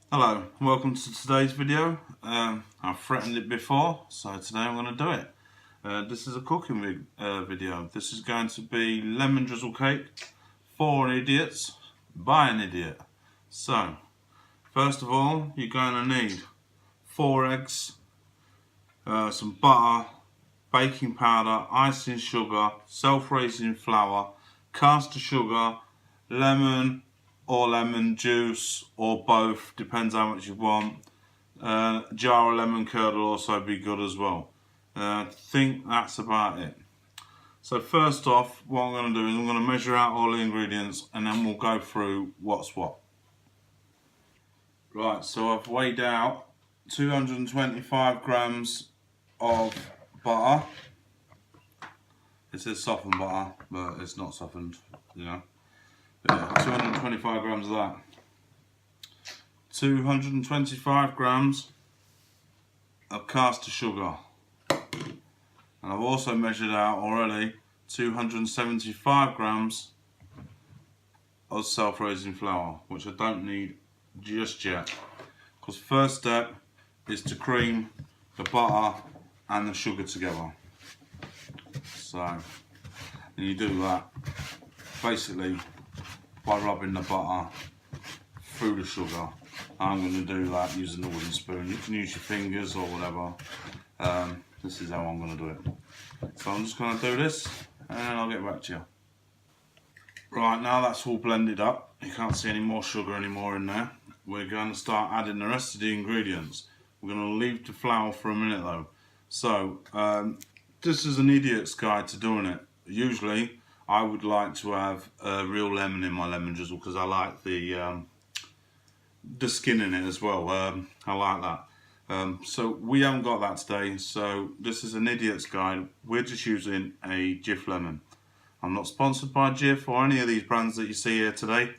Hello, welcome to today's video. I've threatened it before, so today I'm going to do it. This is a cooking video. This is going to be lemon drizzle cake for idiots by an idiot. So, first of all, you're going to need 4 eggs, some butter, baking powder, icing sugar, self-raising flour, caster sugar, lemon or lemon juice or both, depends how much you want. A jar of lemon curd will also be good as well. I think that's about it. So first off, what I'm going to do is I'm going to measure out all the ingredients and then we'll go through what's what. Right, so I've weighed out 225 grams of butter. It says softened butter, but it's not softened, you know. But yeah, 225 grams of that. 225 grams of caster sugar. And I've also measured out already 275 grams of self-raising flour, which I don't need just yet. Because first step is to cream the butter and the sugar together. So, and you do that basically by rubbing the butter through the sugar. I'm going to do that using the wooden spoon. You can use your fingers or whatever. This is how I'm going to do it. So I'm just going to do this and then I'll get back to you. Right, now that's all blended up. You can't see any more sugar anymore in there. We're going to start adding the rest of the ingredients. We're going to leave the flour for a minute though. So this is an idiot's guide to doing it. Usually I would like to have real lemon in my lemon drizzle because I like the skin in it as well. I like that. So we haven't got that today, so this is an idiot's guide. We're just using a Jif lemon. I'm not sponsored by Jif or any of these brands that you see here today,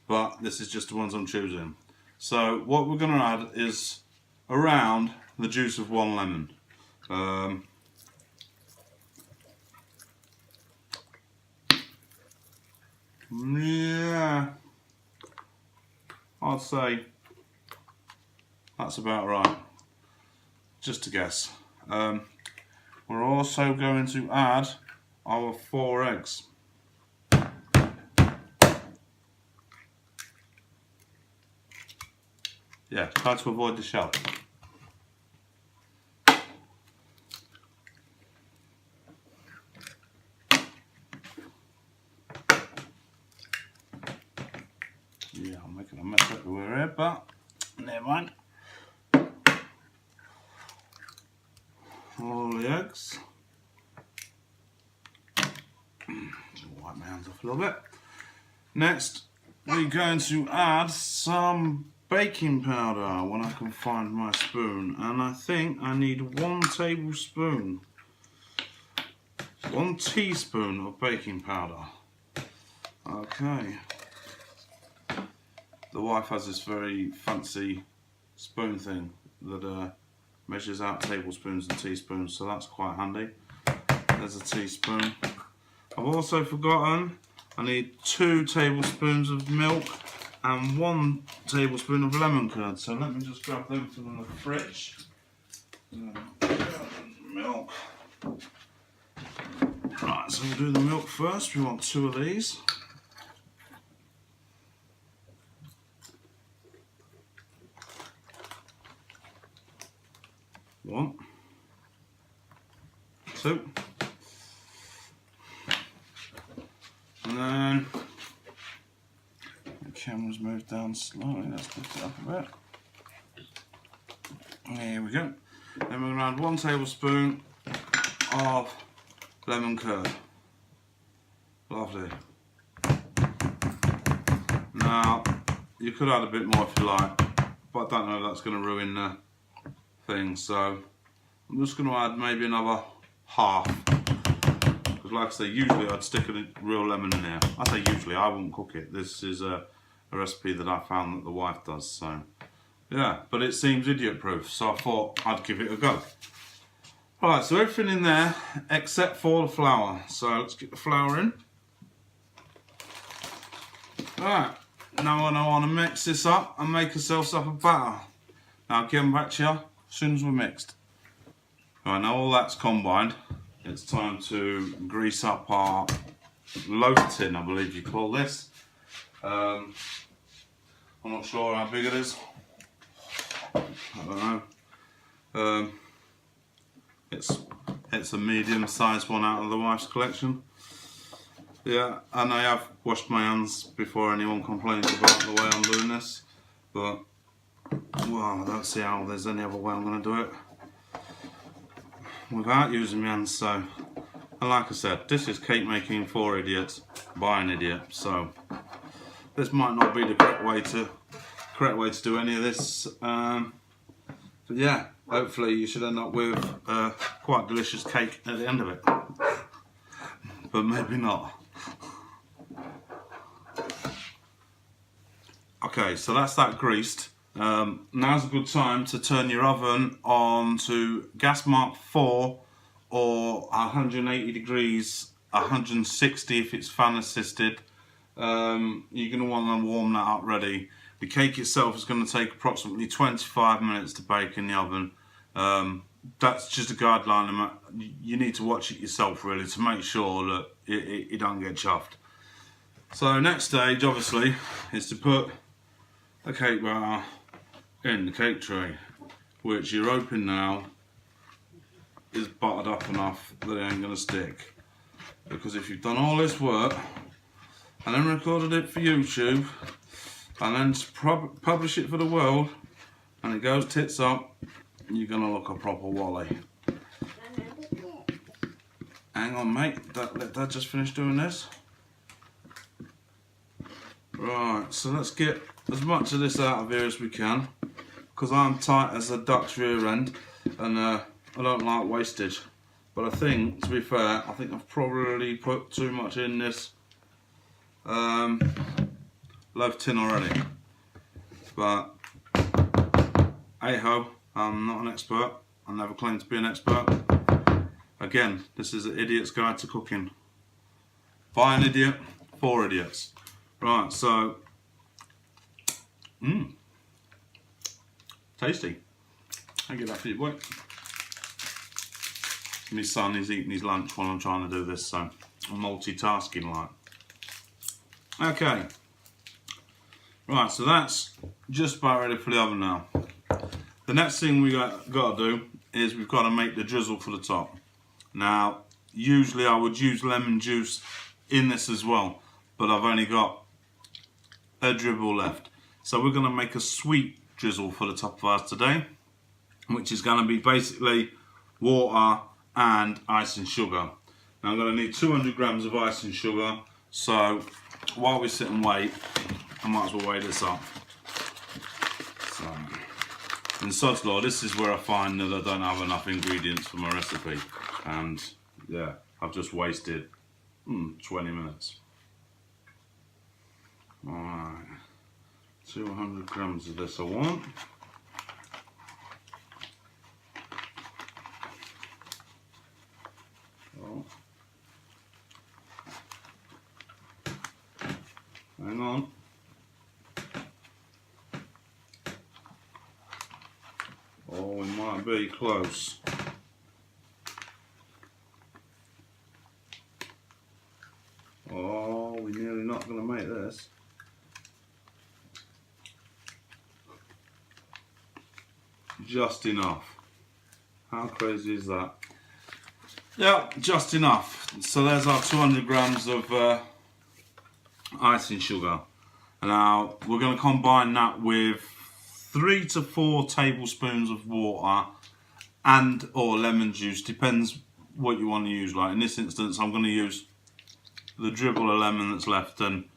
but this is just the ones I'm choosing. So what we're going to add is around the juice of 1 lemon. Yeah, I'd say that's about right, just a guess. We're also going to add our 4 eggs. Yeah, try to avoid the shell. Yeah, I'm making a mess everywhere here, but never mind. All the eggs. Wipe my hands off a little bit. Next, we're going to add some baking powder when I can find my spoon, and I think I need 1 tablespoon, 1 teaspoon of baking powder. Okay. The wife has this very fancy spoon thing that measures out tablespoons and teaspoons, so that's quite handy. There's a teaspoon. I've also forgotten I need 2 tablespoons of milk and 1 tablespoon of lemon curd. So let me just grab them from the fridge. Milk. Right, so we'll do the milk first. We want 2 of these. One, 2, and then the camera's moved down slowly. Let's lift it up a bit. Here we go. Then we're going to add 1 tablespoon of lemon curd. Lovely. Now you could add a bit more if you like, but I don't know if that's going to ruin the thing, so I'm just going to add maybe another half, because like I say, usually I'd stick a real lemon in there. I say usually, I wouldn't cook it. This is a recipe that I found that the wife does, so yeah, but it seems idiot proof, so I thought I'd give it a go. Alright, so everything in there except for the flour, so let's get the flour in. Alright, Now I want to mix this up and make ourselves up a batter. Now I'll get back to you as soon as we're mixed. Right, now all that's combined, it's time to grease up our loaf tin, I believe you call this. I'm not sure how big it is. I don't know. It's a medium-sized one out of the wife's collection. Yeah, and I have washed my hands before anyone complains about the way I'm doing this. But well, I don't see how there's any other way I'm going to do it without using my hands. So, and like I said, this is cake making for idiots by an idiot. So this might not be the correct way to do any of this. But yeah, hopefully you should end up with quite delicious cake at the end of it. But maybe not. Okay, so that's that greased. Now's a good time to turn your oven on to gas mark 4 or 180 degrees, 160 if it's fan assisted. You're going to want to warm that up ready. The cake itself is going to take approximately 25 minutes to bake in the oven. That's just a guideline. You need to watch it yourself really to make sure that it don't get chuffed. So next stage obviously is to put the cake batter in the cake tray, which you're hoping now is buttered up enough that it ain't going to stick. Because if you've done all this work and then recorded it for YouTube and then publish it for the world and it goes tits up, you're going to look a proper wally. Hang on mate, let that just finish doing this. Right, so let's get as much of this out of here as we can, because I'm tight as a duck's rear end and I don't like wastage. But I think, to be fair, I think I've probably put too much in this loaf tin already. But hey ho, I'm not an expert. I never claimed to be an expert. Again, this is an idiot's guide to cooking. By an idiot, for idiots. Right, so, tasty. I get that for you, boy. My son is eating his lunch while I'm trying to do this, so I'm multitasking like. Okay. Right, so that's just about ready for the oven now. The next thing we got to do is we've got to make the drizzle for the top. Now, usually I would use lemon juice in this as well, but I've only got a dribble left. So we're going to make a sweet drizzle for the top of ours today, which is going to be basically water and ice and sugar. Now I'm going to need 200 grams of ice and sugar, so while we sit and wait, I might as well weigh this up. So, in sod's law, this is where I find that I don't have enough ingredients for my recipe, and yeah, I've just wasted 20 minutes. Alright, 200 grams of this I want. Oh. Hang on. Oh, we might be close. Oh, we're nearly not going to make this. Just enough. How crazy is that? Yeah, just enough. So there's our 200 grams of icing sugar. Now we're going to combine that with 3 to 4 tablespoons of water and or lemon juice, depends what you want to use. Like in this instance, I'm going to use the dribble of lemon that's left and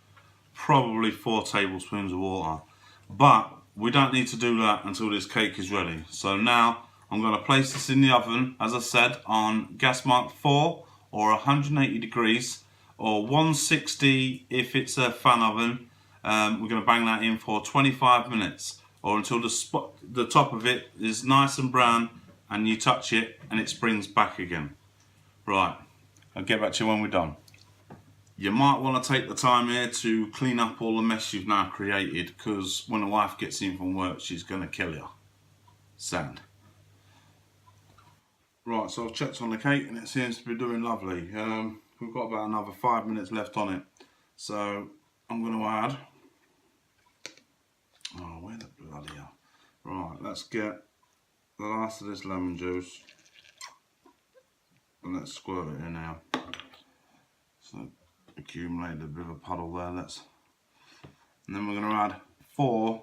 probably 4 tablespoons of water. But we don't need to do that until this cake is ready. So now I'm going to place this in the oven, as I said, on gas mark 4 or 180 degrees or 160 if it's a fan oven. We're going to bang that in for 25 minutes or until the top of it is nice and brown and you touch it and it springs back again. Right, I'll get back to you when we're done. You might want to take the time here to clean up all the mess you've now created, because when the wife gets in from work, she's going to kill you. Sand. Right, so I've checked on the cake and it seems to be doing lovely. We've got about another 5 minutes left on it. So I'm going to add... Oh, where the bloody hell. Right, let's get the last of this lemon juice. And let's squirt it in now. So accumulated a bit of a puddle there. And then we're going to add 4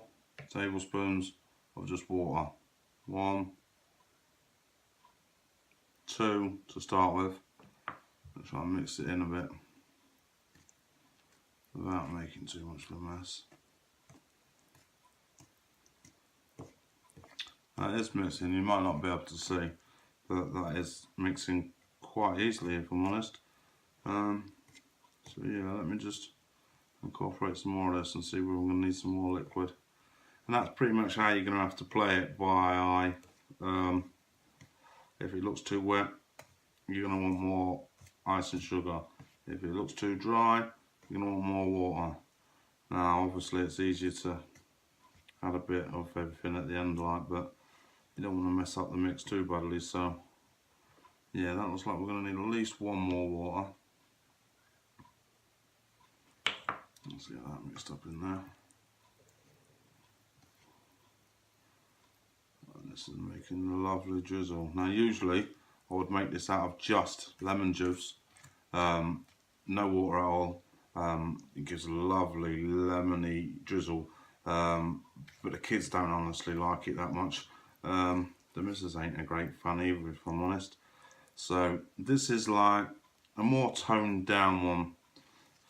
tablespoons of just water. 1, 2 to start with. I'll try and mix it in a bit without making too much of a mess. That is mixing, you might not be able to see, but that is mixing quite easily, if I'm honest. So yeah, let me just incorporate some more of this and see where we're going to need some more liquid. And that's pretty much how you're going to have to play it by eye. If it looks too wet, you're going to want more ice and sugar. If it looks too dry, you're going to want more water. Now obviously it's easier to add a bit of everything at the end, like, but you don't want to mess up the mix too badly. So yeah, that looks like we're going to need at least 1 more water. Let's get that mixed up in there. And this is making a lovely drizzle. Now usually I would make this out of just lemon juice, no water at all. It gives a lovely lemony drizzle, but the kids don't honestly like it that much. The missus ain't a great fan either, if I'm honest. So this is like a more toned down one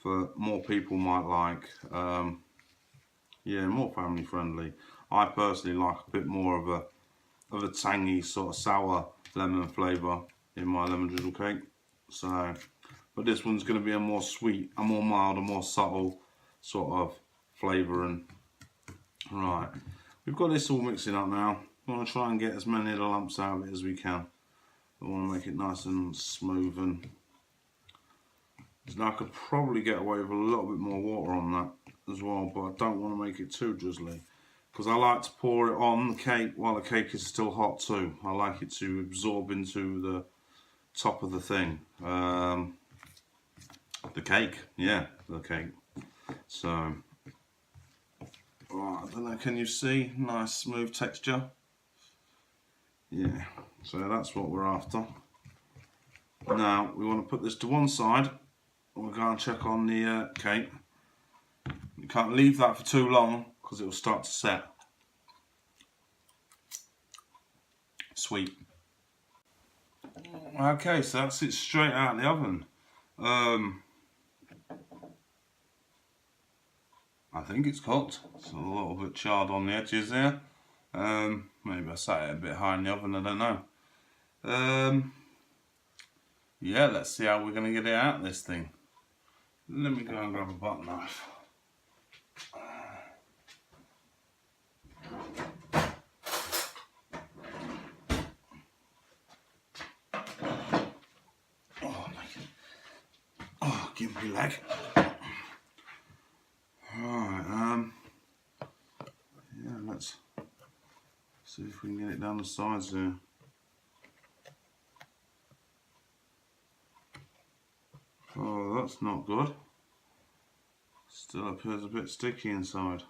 for more people might like. Yeah, more family friendly. I personally like a bit more of a tangy sort of sour lemon flavour in my lemon drizzle cake. So, but this one's going to be a more sweet, a more mild, a more subtle sort of flavour. And right, we've got this all mixing up now. We want to try and get as many of the lumps out of it as we can. I want to make it nice and smooth, and now I could probably get away with a little bit more water on that as well, but I don't want to make it too drizzly, because I like to pour it on the cake while the cake is still hot too. I like it to absorb into the top of the thing. The cake, yeah, the cake. So, right, I don't know, can you see? Nice smooth texture. Yeah, so that's what we're after. Now we want to put this to one side. We'll go and check on the cake. You can't leave that for too long because it will start to set. Sweet. Okay, so that's it straight out of the oven. I think it's cooked. It's a little bit charred on the edges there. Maybe I sat it a bit high in the oven, I don't know. Yeah, let's see how we're going to get it out of this thing. Let me go and grab a butter knife. Oh, gimpy leg. Alright, yeah, let's see if we can get it down the sides there. Oh, that's not good. Still appears a bit sticky inside.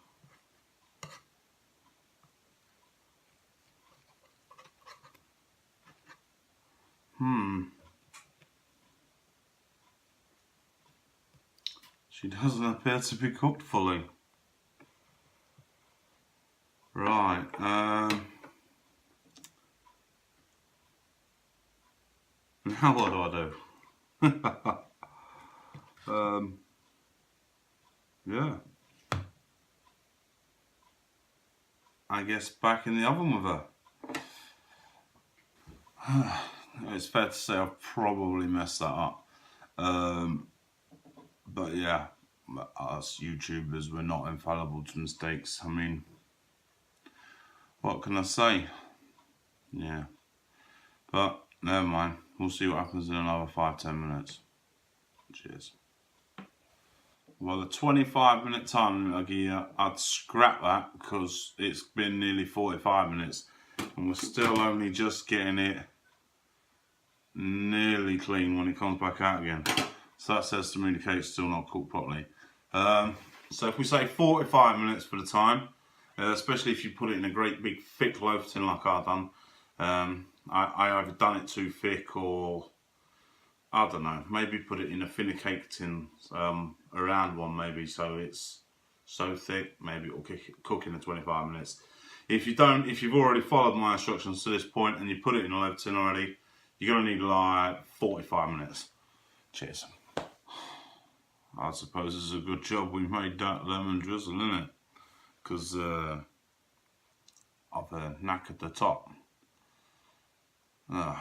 She doesn't appear to be cooked fully. Right, now what do I do? Yeah. I guess back in the oven with her. It's fair to say I've probably messed that up. But yeah, us YouTubers, we're not infallible to mistakes. I mean, what can I say? Yeah. But never mind. We'll see what happens in another 5-10 minutes. Cheers. Well, the 25-minute time limit I give you, I'd scrap that because it's been nearly 45 minutes and we're still only just getting it nearly clean when it comes back out again. So that says to me the cake's still not cooked properly. So if we say 45 minutes for the time, especially if you put it in a great big thick loaf tin like I've done, I either done it too thick or I don't know, maybe put it in a thinner cake tin, a round one maybe, so it's so thick, maybe it'll cook in the 25 minutes. If you've already followed my instructions to this point and you put it in a loaf tin already, you're going to need like 45 minutes. Cheers. I suppose it's a good job we made that lemon drizzle, isn't it? Because I've knackered the top. I'm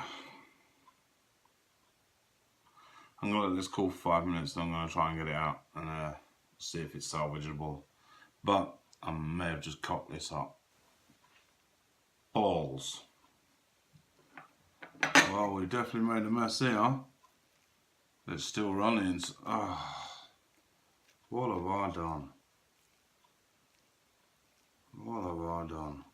going to let this cool for 5 minutes and I'm going to try and get it out and see if it's salvageable. But I may have just cocked this up. Balls. Well, we definitely made a mess here. It's still running. What have I done? What have I done?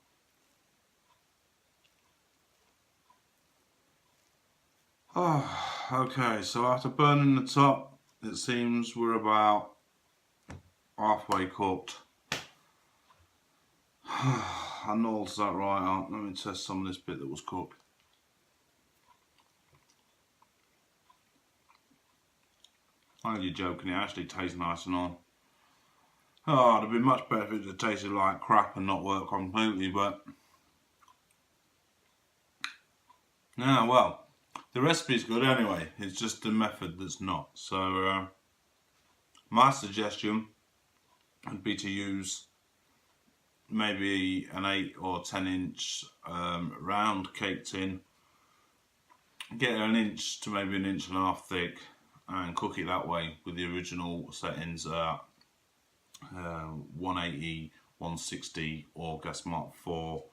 Okay, so after burning the top, it seems we're about halfway cooked. I know that right out. Let me test some of this bit that was cooked. I know you're joking, it actually tastes nice and all. Oh, it'd be much better if it had tasted like crap and not worked completely, but... Yeah, well, the recipe's good anyway, it's just the method that's not. So, my suggestion would be to use maybe an 8 or 10 inch round cake tin. Get an inch to maybe an inch and a half thick and cook it that way with the original settings at 180, 160 or gas mark 4.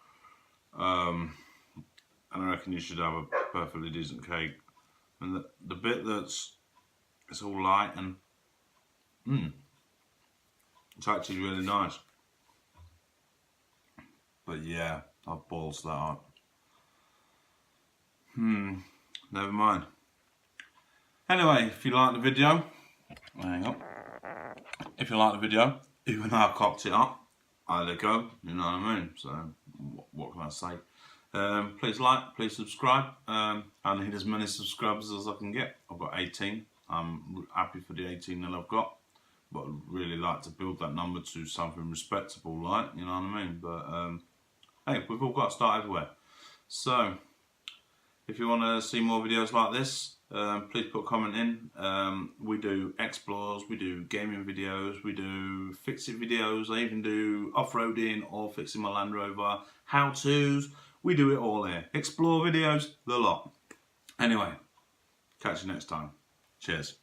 And I reckon you should have a perfectly decent cake. And the bit it's all light and it's actually really nice. But yeah, I've balls that up. Never mind. Anyway, if you like the video, hang on. If you like the video, even though I cocked it up, I let go, you know what I mean? So, what can I say? Please like, please subscribe. I need as many subscribers as I can get. I've got 18. I'm happy for the 18 that I've got, but I'd really like to build that number to something respectable, like, you know what I mean? But hey, we've all got to start everywhere. So, if you want to see more videos like this, please put a comment in. We do explores, we do gaming videos, we do fixing videos, I even do off-roading or fixing my Land Rover, how-tos, we do it all here. Explore videos, the lot. Anyway, catch you next time. Cheers.